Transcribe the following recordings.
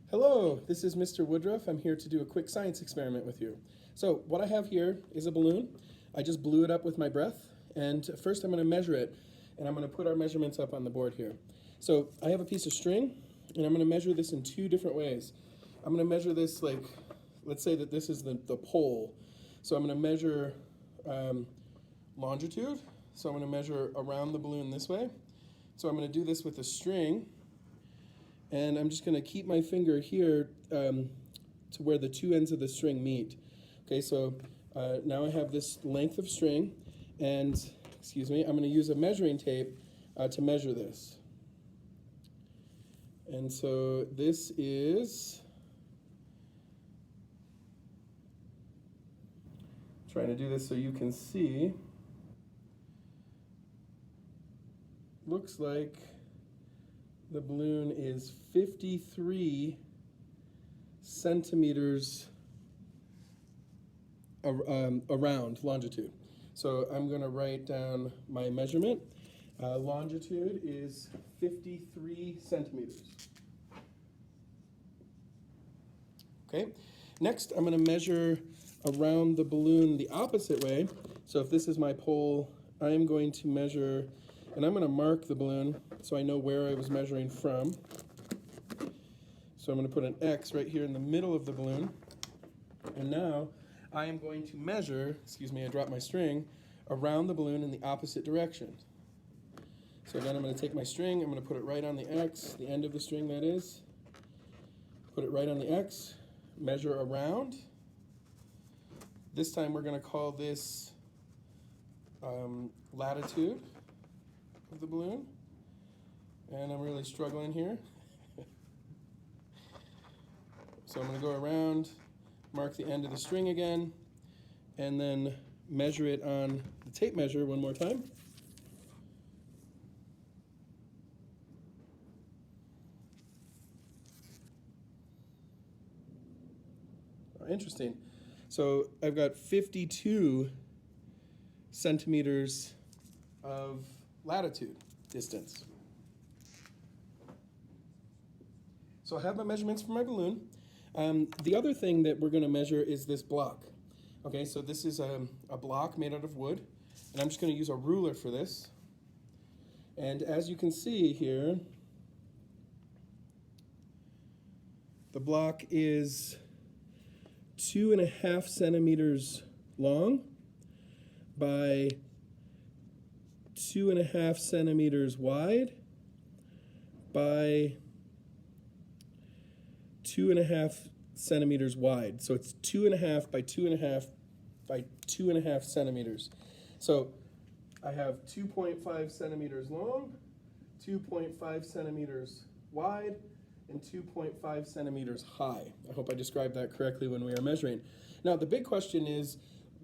Hello, this is Mr. Woodruff. I'm here to do a quick science experiment with you. So what I have here is a balloon. I just blew it up with my breath, and first I'm going to measure it, and I'm going to put our measurements up on the board here. So I have a piece of string, and I'm going to measure this in two different ways. I'm going to measure this like, let's say that this is the pole. So I'm going to measure longitude. So I'm going to measure around the balloon this way. So I'm going to do this with a string. And I'm just going to keep my finger here to where the two ends of the string meet. Okay, so now I have this length of string, and excuse me, I'm going to use a measuring tape to measure this. And so this is, trying to do this so you can see, looks like the balloon is 53 centimeters around longitude. So I'm going to write down my measurement. Longitude is 53 centimeters. Okay, next I'm going to measure around the balloon the opposite way. So if this is my pole, I'm going to measure, and I'm going to mark the balloon so I know where I was measuring from. So I'm going to put an X right here in the middle of the balloon. And now I am going to measure, excuse me, I dropped my string, around the balloon in the opposite direction. So then I'm going to take my string, I'm going to put it right on the X, the end of the string that is. Put it right on the X, measure around. This time we're going to call this latitude of the balloon. And I'm really struggling here. So I'm going to go around, mark the end of the string again, and then measure it on the tape measure one more time. Oh, interesting. So I've got 52 centimeters of latitude distance. So I have my measurements for my balloon. The other thing that we're going to measure is this block. Okay, so this is a block made out of wood, and I'm just going to use a ruler for this. And as you can see here, the block is 2.5 centimeters long by 2.5 centimeters wide by 2.5 centimeters wide. So it's 2.5 by 2.5 by 2.5 centimeters. So I have 2.5 centimeters long, 2.5 centimeters wide, and 2.5 centimeters high. I hope I described that correctly when we are measuring. Now the big question is,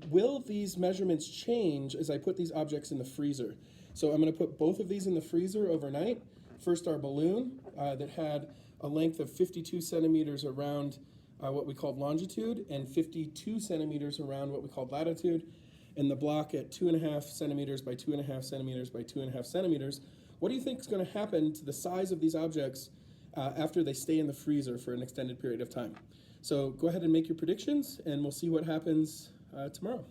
will these measurements change as I put these objects in the freezer? So I'm going to put both of these in the freezer overnight. First our balloon that had a length of 52 centimeters around what we called longitude and 52 centimeters around what we called latitude, and the block at 2.5 centimeters by 2.5 centimeters by 2.5 centimeters. What do you think is going to happen to the size of these objects after they stay in the freezer for an extended period of time? So go ahead and make your predictions, and we'll see what happens tomorrow.